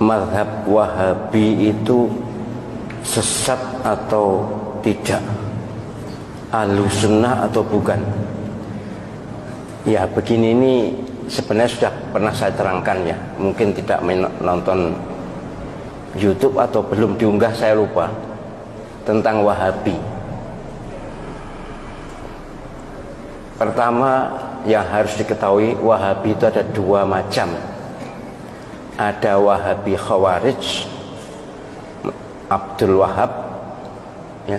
mazhab Wahabi itu sesat atau tidak, Ahlussunnah atau bukan? Ya begini, ini sebenarnya sudah pernah saya terangkan ya, mungkin tidak menonton YouTube atau belum diunggah, saya lupa, tentang Wahabi. Pertama yang harus diketahui, Wahabi itu ada dua macam. Ada Wahabi Khawarij, Abdul Wahab ya,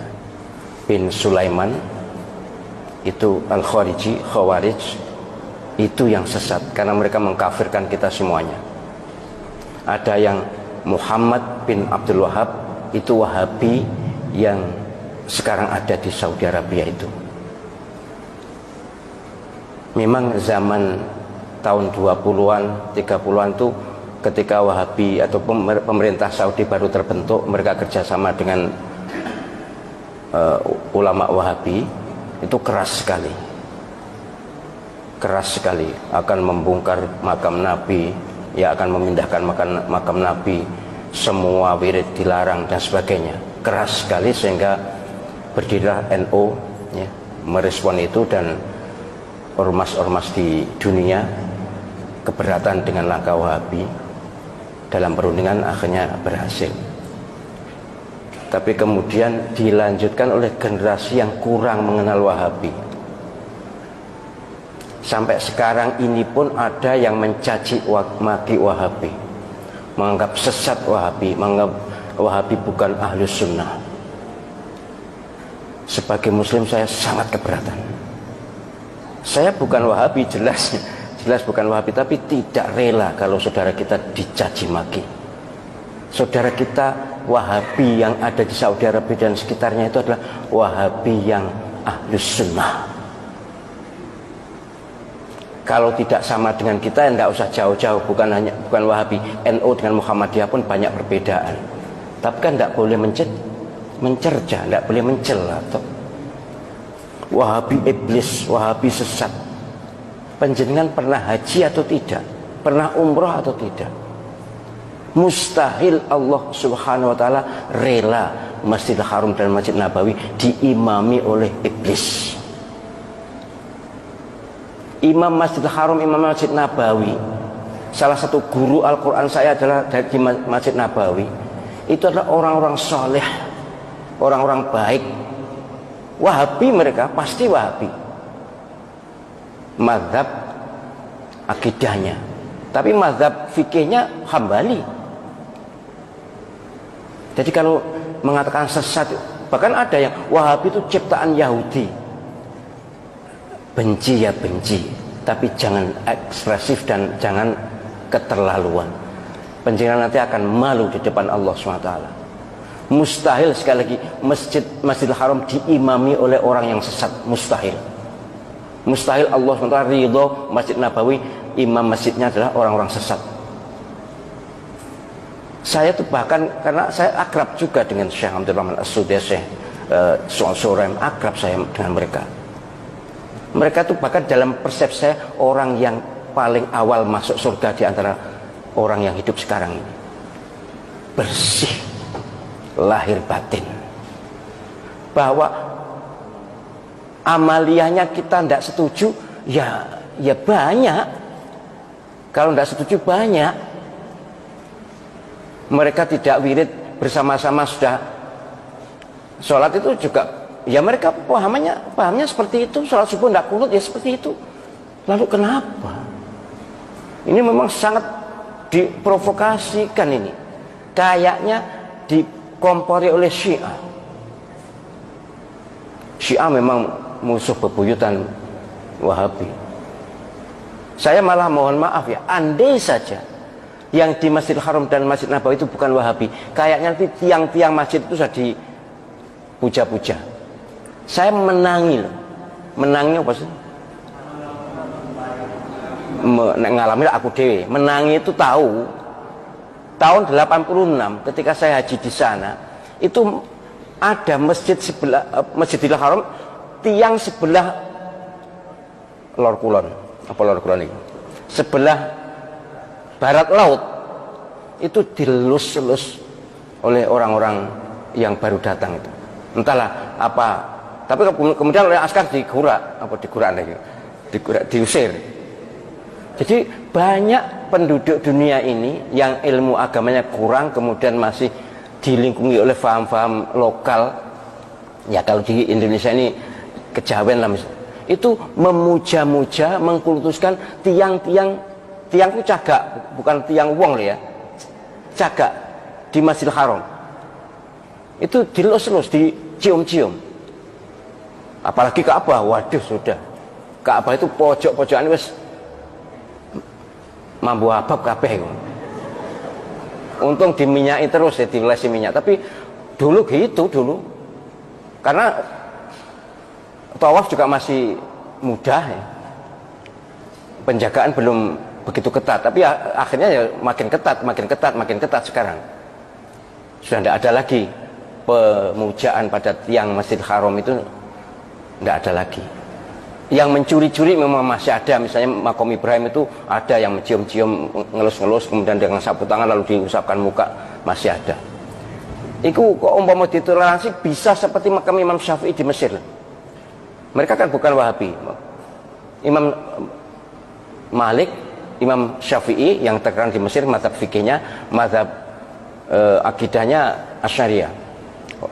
bin Sulaiman, itu Al-Khariji, Khawarij, itu yang sesat karena mereka mengkafirkan kita semuanya. Ada yang Muhammad bin Abdul Wahab, itu Wahabi yang sekarang ada di Saudi Arabia. Itu memang zaman tahun 20-an 30-an tuh, ketika Wahabi atau pemerintah Saudi baru terbentuk, mereka kerjasama dengan ulama Wahabi, itu keras sekali akan membongkar makam Nabi ya, akan memindahkan makam Nabi, semua wirid dilarang dan sebagainya, keras sekali, sehingga berdirilah NU ya, merespon itu, dan ormas-ormas di dunia keberatan dengan langkah Wahabi. Dalam perundingan akhirnya berhasil, tapi kemudian dilanjutkan oleh generasi yang kurang mengenal Wahabi. Sampai sekarang ini pun ada yang mencaci maki Wahabi, menganggap sesat Wahabi, menganggap Wahabi bukan Ahlussunnah. Sebagai Muslim saya sangat keberatan. Saya bukan Wahabi, jelas bukan Wahabi, tapi tidak rela kalau saudara kita dicaci maki. Saudara kita Wahabi yang ada di Saudi Arabia dan sekitarnya itu adalah Wahabi yang Ahlussunnah. Kalau tidak sama dengan kita, tidak usah jauh-jauh, bukan Wahabi, NU dengan Muhammadiyah pun banyak perbedaan. Tapi kan tidak boleh mencerca, tidak boleh mencela. Wahabi iblis, Wahabi sesat. Panjenengan pernah haji atau tidak? Pernah umroh atau tidak? Mustahil Allah Subhanahu wa ta'ala rela Masjidil Haram dan Masjid Nabawi diimami oleh iblis. Imam Masjidil Haram, Imam Masjid Nabawi, salah satu guru Al-Quran saya adalah dari Masjid Nabawi. Itu adalah orang-orang soleh, orang-orang baik. Wahabi mereka, pasti Wahabi mazhab akidahnya, tapi mazhab fikihnya Hambali. Jadi kalau mengatakan sesat, bahkan ada yang Wahabi itu ciptaan Yahudi. Benci ya benci, tapi jangan ekspresif dan jangan keterlaluan. Panjenengan nanti akan malu di depan Allah SWT. Mustahil, sekali lagi, Masjidil Haram diimami oleh orang yang sesat, mustahil. Mustahil Allah SWT ridho Masjid Nabawi, imam masjidnya adalah orang-orang sesat. Saya tuh bahkan, karena saya akrab juga dengan Syekh Abdul Rahman As-Sudais, Syekh Soal-Sorem, akrab saya dengan mereka. Mereka tuh bahkan dalam persepsi saya orang yang paling awal masuk surga di antara orang yang hidup sekarang ini. Bersih lahir batin. Bahwa amaliyahnya kita tidak setuju, ya banyak. Kalau tidak setuju banyak. Mereka tidak wirid bersama-sama sudah sholat itu juga, ya mereka pahamnya seperti itu. Sholat subuh tidak kunut, ya seperti itu. Lalu kenapa? Ini memang sangat diprovokasikan ini. Kayaknya dikompori oleh Syiah. Syiah memang musuh bebuyutan Wahabi. Saya malah mohon maaf ya, andai saja yang di Masjidil Haram dan Masjid Nabawi itu bukan Wahabi, kayaknya nanti tiang-tiang masjid itu sudah dipuja-puja. Saya menangi loh. Menangi apa sih? Ngalami aku dewe. Menangi itu tahu. Tahun 86 ketika saya haji di sana, itu ada masjid sebelah Masjidil Haram, tiang sebelah Lor Kulon, apa Lor Kulon ini? Sebelah barat laut itu dilus-lus oleh orang-orang yang baru datang itu. Entahlah apa. Tapi kemudian oleh askar diusir. Jadi banyak penduduk dunia ini yang ilmu agamanya kurang, kemudian masih dilingkungi oleh faham-faham lokal. Ya kalau di Indonesia ini kejawen lah misalnya. Itu memuja-muja, mengkultuskan tiang-tiang itu cagak, bukan tiang wong ya, cagak di Masjidil Haram. Itu dilus-lus, dicium-cium. Apalagi Ka'bah, waduh sudah. Ka'bah itu pojok-pojokan wis mambu abab kabeh. Untung diminyaki terus ya, dilesi minyak. Tapi dulu gitu dulu. Karena tawaf juga masih mudah ya. Penjagaan belum begitu ketat, tapi akhirnya ya makin ketat sekarang. Sudah tidak ada lagi pemujaan pada tiang Masjidil Haram, itu tidak ada lagi. Yang mencuri-curi memang masih ada, misalnya makom Ibrahim itu ada yang mencium-cium, ngelus-ngelus, kemudian dengan sapu tangan lalu diusapkan muka, masih ada. Itu kok umpama ditoleransi bisa seperti makam Imam Syafi'i di Mesir. Mereka kan bukan Wahabi. Imam Malik, Imam Syafi'i yang terkenal di Mesir, mazhab fikihnya, mazhab akidahnya Asy'ariyah,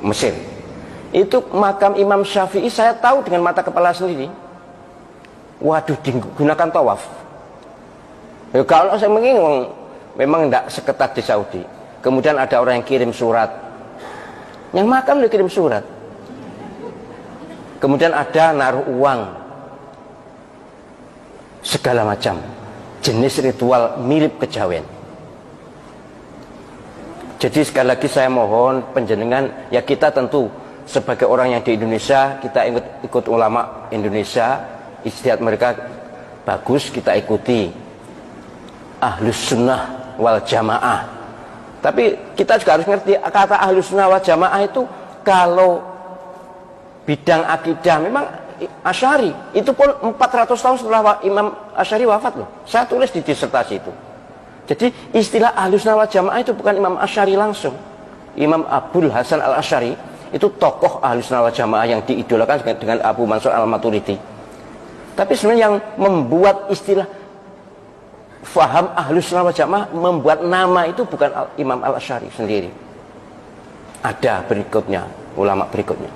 Mesir. Itu makam Imam Syafi'i saya tahu dengan mata kepala sendiri. Waduh, digunakan tawaf. Ya, kalau saya mengingat memang tidak seketat di Saudi. Kemudian ada orang yang kirim surat, yang makam dia kirim surat. Kemudian ada naruh uang, segala macam jenis ritual mirip kejawen. Jadi sekali lagi saya mohon penjenengan, ya kita tentu sebagai orang yang di Indonesia, kita ikut ulama Indonesia, ijtihad mereka bagus, kita ikuti. Ahlus sunnah wal jamaah. Tapi kita juga harus ngerti kata ahlus sunnah wal jamaah itu kalau bidang akidah memang Asy'ari. Itu pun 400 tahun setelah Imam Asy'ari wafat loh. Saya tulis di disertasi itu. Jadi istilah ahlus sunnah wal jamaah itu bukan Imam Asy'ari langsung. Imam Abul Hasan al-Asy'ari itu tokoh ahlus sunnah wal jamaah yang diidolakan dengan Abu Mansur al-Maturidi. Tapi sebenarnya yang membuat istilah faham ahlus sunnah wal jamaah, membuat nama itu bukan Imam al-Asy'ari sendiri. Ada berikutnya, ulama berikutnya.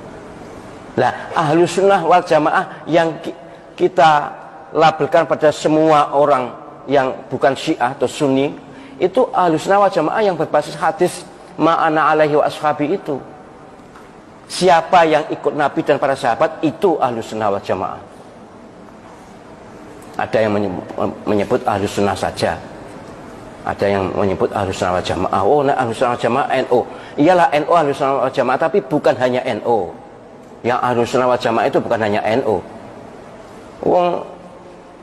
Nah, ahlus sunnah wal jamaah yang kita labelkan pada semua orang yang bukan Syiah atau Sunni, itu ahlus sunnah wal jamaah yang berbasis hadis ma'ana alaihi wa ashabi itu. Siapa yang ikut Nabi dan para sahabat itu ahlus sunnah wal jamaah. Ada yang menyebut ahlus sunnah saja, ada yang menyebut ahlus sunnah wal jamaah. Oh, nah, ahlus sunnah wal jamaah NU. Iyalah NU ahlus sunnah wal jamaah, tapi bukan hanya NU. Yang ahlus sunnah wal jamaah itu bukan hanya NU.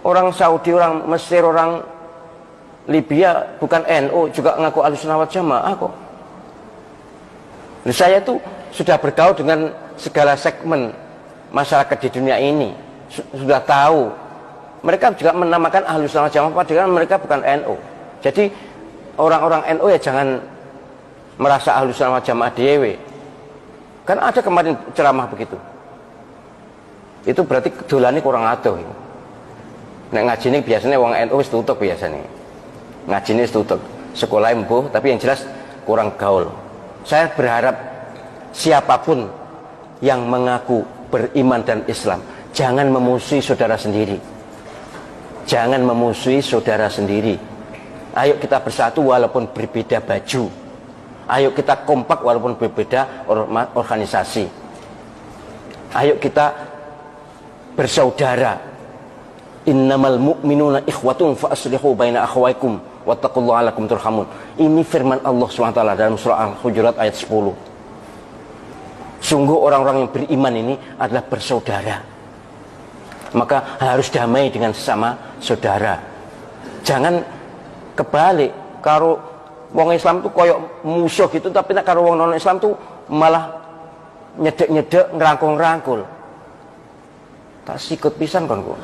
Orang Saudi, orang Mesir, orang Libya bukan NU juga ngaku ahlus sunnah wal jamaah kok. Saya itu sudah bergaul dengan segala segmen masyarakat di dunia ini, sudah tahu. Mereka juga menamakan ahlus sunnah wal jamaah padahal mereka bukan NU. Jadi orang-orang NU ya jangan merasa ahlus sunnah wal jamaah dewe. Kan ada kemarin ceramah begitu. Itu berarti dolane kurang adoh. Nek ngajine biasanya wong NU wis tutup biasanya. Ngajine wis tutup. Sekolah mbuh tapi yang jelas kurang gaul. Saya berharap siapapun yang mengaku beriman dan Islam, jangan memusuhi saudara sendiri. Jangan memusuhi saudara sendiri. Ayo kita bersatu walaupun berbeda baju. Ayo kita kompak walaupun berbeda organisasi. Ayo kita bersaudara. Innamal mu'minuna ikhwatun fa aslihu baina akhawaykum wattaqullaha la'allakum turhamun. Ini firman Allah SWT dalam surah Al-Hujurat ayat 10. Sungguh orang-orang yang beriman ini adalah bersaudara. Maka harus damai dengan sesama saudara. Jangan kebalik, karo wong Islam tuh koyok musuh gitu, tapi nak karo wong non Islam tuh malah nyedek-nyedek, ngerangkul-ngerangkul. Tak sikut pisan kon kok.